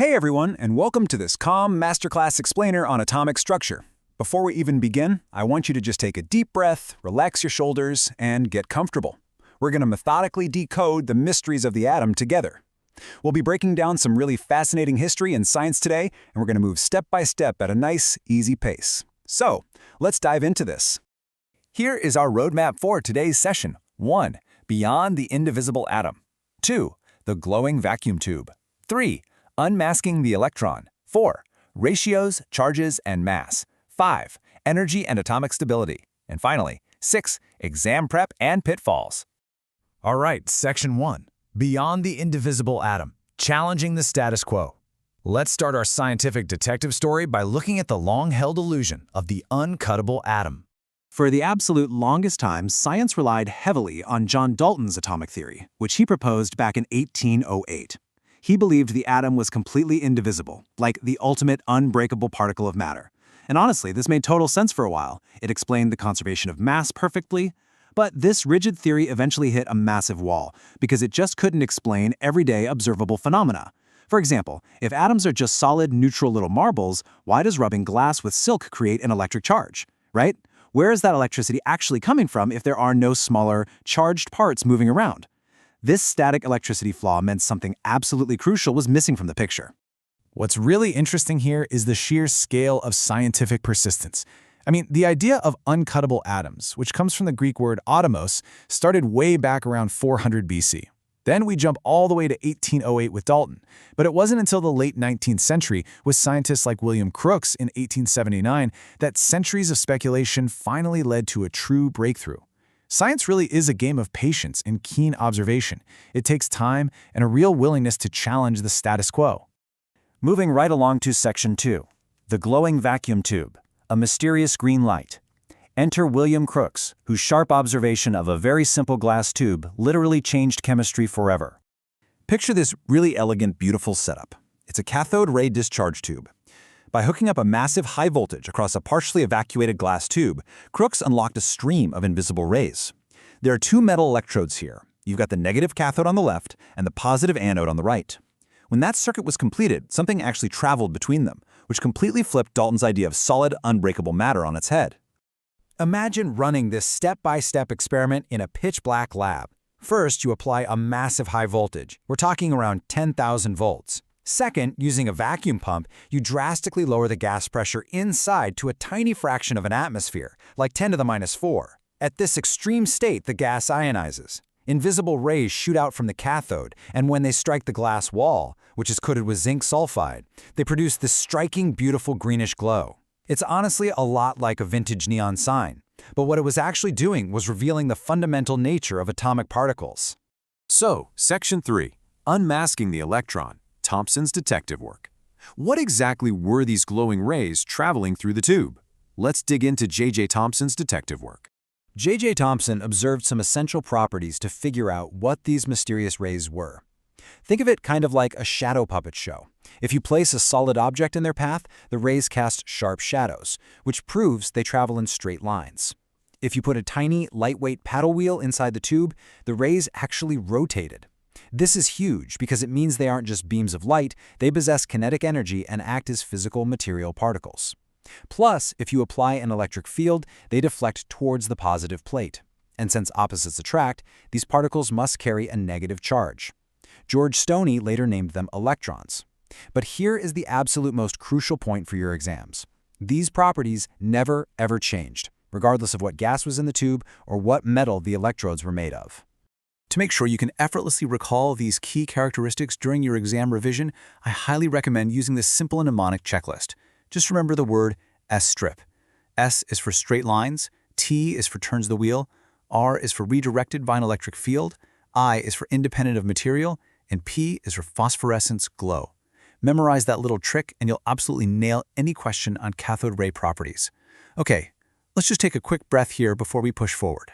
Hey everyone, and welcome to this calm masterclass explainer on atomic structure. Before we even begin, I want you to just take a deep breath, relax your shoulders, and get comfortable. We're going to methodically decode the mysteries of the atom together. We'll be breaking down some really fascinating history and science today, and we're going to move step by step at a nice, easy pace. So, let's dive into this. Here is our roadmap for today's session. 1. Beyond the indivisible atom. 2. The glowing vacuum tube. 3. Unmasking the electron. 4. Ratios, charges, and mass. 5. Energy and atomic stability. And finally, 6. Exam prep and pitfalls. All right, Section 1. Beyond the indivisible atom, challenging the status quo. Let's start our scientific detective story by looking at the long-held illusion of the uncuttable atom. For the absolute longest time, science relied heavily on John Dalton's atomic theory, which he proposed back in 1808. He believed the atom was completely indivisible, like the ultimate unbreakable particle of matter. And honestly, this made total sense for a while. It explained the conservation of mass perfectly. But this rigid theory eventually hit a massive wall, because it just couldn't explain everyday observable phenomena. For example, if atoms are just solid, neutral little marbles, why does rubbing glass with silk create an electric charge, right? Where is that electricity actually coming from if there are no smaller, charged parts moving around? This static electricity flaw meant something absolutely crucial was missing from the picture. What's really interesting here is the sheer scale of scientific persistence. The idea of uncuttable atoms, which comes from the Greek word atomos, started way back around 400 BC. Then we jump all the way to 1808 with Dalton. But it wasn't until the late 19th century, with scientists like William Crookes in 1879, that centuries of speculation finally led to a true breakthrough. Science really is a game of patience and keen observation. It takes time and a real willingness to challenge the status quo. Moving right along to Section 2. The glowing vacuum tube. A mysterious green light. Enter William Crookes, whose sharp observation of a very simple glass tube literally changed chemistry forever. Picture this really elegant, beautiful setup. It's a cathode ray discharge tube. By hooking up a massive high voltage across a partially evacuated glass tube, Crookes unlocked a stream of invisible rays. There are two metal electrodes here. You've got the negative cathode on the left and the positive anode on the right. When that circuit was completed, something actually traveled between them, which completely flipped Dalton's idea of solid, unbreakable matter on its head. Imagine running this step-by-step experiment in a pitch-black lab. First, you apply a massive high voltage. We're talking around 10,000 volts. Second, using a vacuum pump, you drastically lower the gas pressure inside to a tiny fraction of an atmosphere, like 10 to the minus 4. At this extreme state, the gas ionizes. Invisible rays shoot out from the cathode, and when they strike the glass wall, which is coated with zinc sulfide, they produce this striking, beautiful greenish glow. It's honestly a lot like a vintage neon sign, but what it was actually doing was revealing the fundamental nature of atomic particles. So, Section 3. Unmasking the electron. Thomson's detective work. What exactly were these glowing rays traveling through the tube? Let's dig into J.J. Thomson's detective work. J.J. Thomson observed some essential properties to figure out what these mysterious rays were. Think of it kind of like a shadow puppet show. If you place a solid object in their path, the rays cast sharp shadows, which proves they travel in straight lines. If you put a tiny, lightweight paddle wheel inside the tube, the rays actually rotated. This is huge because it means they aren't just beams of light, they possess kinetic energy and act as physical material particles. Plus, if you apply an electric field, they deflect towards the positive plate. And since opposites attract, these particles must carry a negative charge. George Stoney later named them electrons. But here is the absolute most crucial point for your exams. These properties never, ever changed, regardless of what gas was in the tube or what metal the electrodes were made of. To make sure you can effortlessly recall these key characteristics during your exam revision, I highly recommend using this simple mnemonic checklist. Just remember the word S-strip. S is for straight lines, T is for turns the wheel, R is for redirected by an electric field, I is for independent of material, and P is for phosphorescence glow. Memorize that little trick and you'll absolutely nail any question on cathode ray properties. Okay, let's just take a quick breath here before we push forward.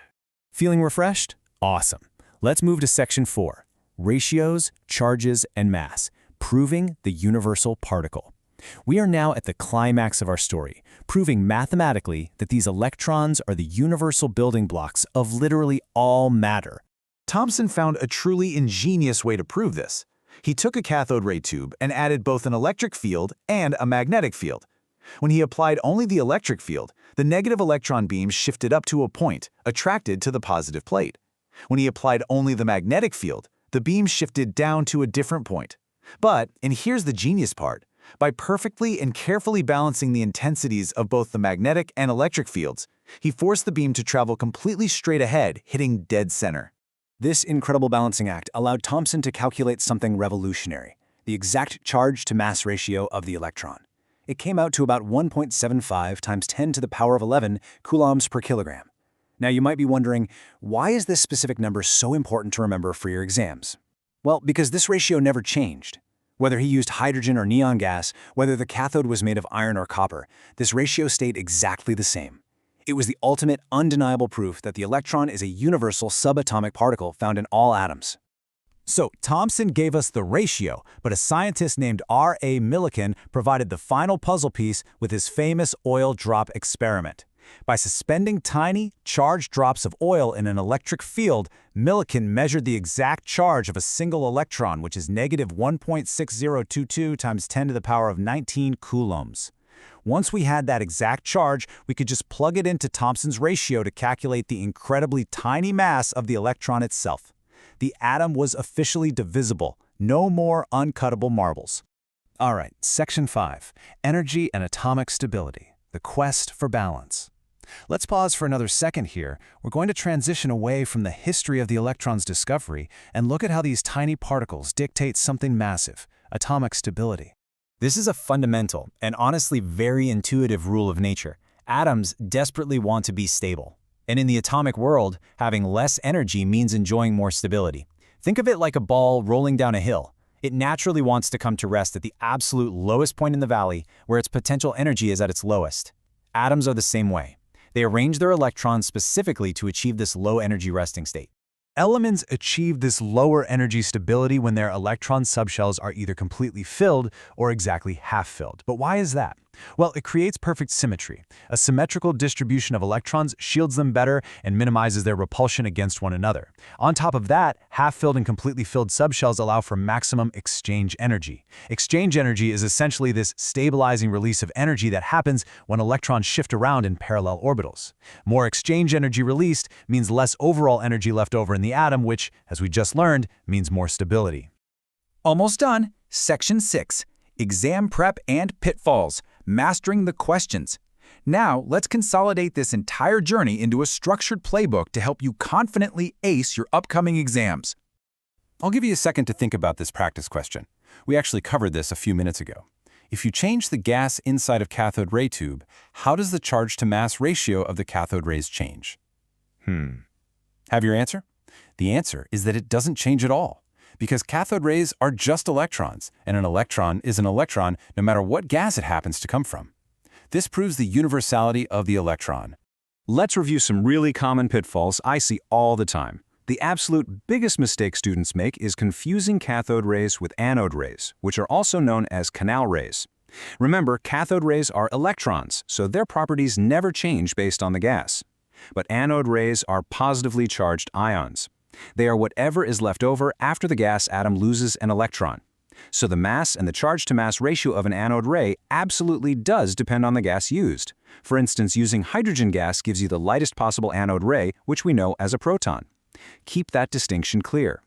Feeling refreshed? Awesome. Let's move to Section 4, Ratios, Charges, and Mass, Proving the Universal Particle. We are now at the climax of our story, proving mathematically that these electrons are the universal building blocks of literally all matter. Thomson found a truly ingenious way to prove this. He took a cathode ray tube and added both an electric field and a magnetic field. When he applied only the electric field, the negative electron beam shifted up to a point, attracted to the positive plate. When he applied only the magnetic field, the beam shifted down to a different point. But, and here's the genius part, by perfectly and carefully balancing the intensities of both the magnetic and electric fields, he forced the beam to travel completely straight ahead, hitting dead center. This incredible balancing act allowed Thomson to calculate something revolutionary, the exact charge-to-mass ratio of the electron. It came out to about 1.75 times 10 to the power of 11 coulombs per kilogram. Now you might be wondering, why is this specific number so important to remember for your exams? Well, because this ratio never changed. Whether he used hydrogen or neon gas, whether the cathode was made of iron or copper, this ratio stayed exactly the same. It was the ultimate, undeniable proof that the electron is a universal subatomic particle found in all atoms. So, Thomson gave us the ratio, but a scientist named R.A. Millikan provided the final puzzle piece with his famous oil drop experiment. By suspending tiny, charged drops of oil in an electric field, Millikan measured the exact charge of a single electron, which is negative 1.6022 times 10 to the power of 19 coulombs. Once we had that exact charge, we could just plug it into Thomson's ratio to calculate the incredibly tiny mass of the electron itself. The atom was officially divisible, no more uncuttable marbles. All right, Section 5, Energy and Atomic Stability, the Quest for Balance. Let's pause for another second here. We're going to transition away from the history of the electron's discovery and look at how these tiny particles dictate something massive, atomic stability. This is a fundamental and honestly very intuitive rule of nature. Atoms desperately want to be stable. And in the atomic world, having less energy means enjoying more stability. Think of it like a ball rolling down a hill. It naturally wants to come to rest at the absolute lowest point in the valley, where its potential energy is at its lowest. Atoms are the same way. They arrange their electrons specifically to achieve this low-energy resting state. Elements achieve this lower energy stability when their electron subshells are either completely filled or exactly half filled. But why is that? Well, it creates perfect symmetry. A symmetrical distribution of electrons shields them better and minimizes their repulsion against one another. On top of that, half-filled and completely filled subshells allow for maximum exchange energy. Exchange energy is essentially this stabilizing release of energy that happens when electrons shift around in parallel orbitals. More exchange energy released means less overall energy left over in the atom, which, as we just learned, means more stability. Almost done. Section 6. Exam prep and pitfalls. Mastering the questions. Now, let's consolidate this entire journey into a structured playbook to help you confidently ace your upcoming exams. I'll give you a second to think about this practice question. We actually covered this a few minutes ago. If you change the gas inside of cathode ray tube, how does the charge-to-mass ratio of the cathode rays change? Have your answer? The answer is that it doesn't change at all, because cathode rays are just electrons, and an electron is an electron no matter what gas it happens to come from. This proves the universality of the electron. Let's review some really common pitfalls I see all the time. The absolute biggest mistake students make is confusing cathode rays with anode rays, which are also known as canal rays. Remember, cathode rays are electrons, so their properties never change based on the gas. But anode rays are positively charged ions. They are whatever is left over after the gas atom loses an electron. So the mass and the charge-to-mass ratio of an anode ray absolutely does depend on the gas used. For instance, using hydrogen gas gives you the lightest possible anode ray, which we know as a proton. Keep that distinction clear.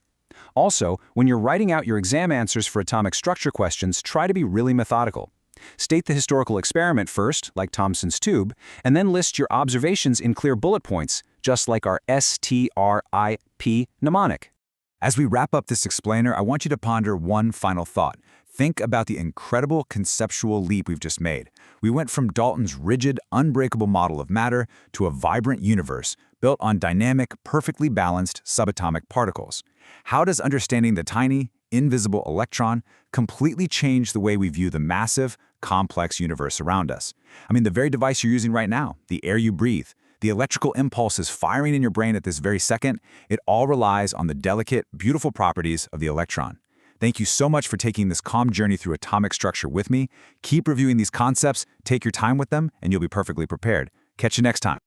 Also, when you're writing out your exam answers for atomic structure questions, try to be really methodical. State the historical experiment first, like Thomson's tube, and then list your observations in clear bullet points, just like our STRIP mnemonic. As we wrap up this explainer, I want you to ponder one final thought. Think about the incredible conceptual leap we've just made. We went from Dalton's rigid, unbreakable model of matter to a vibrant universe built on dynamic, perfectly balanced subatomic particles. How does understanding the tiny, invisible electron completely change the way we view the massive, complex universe around us? I mean, the very device you're using right now, the air you breathe, the electrical impulses firing in your brain at this very second, it all relies on the delicate, beautiful properties of the electron. Thank you so much for taking this calm journey through atomic structure with me. Keep reviewing these concepts, take your time with them, and you'll be perfectly prepared. Catch you next time.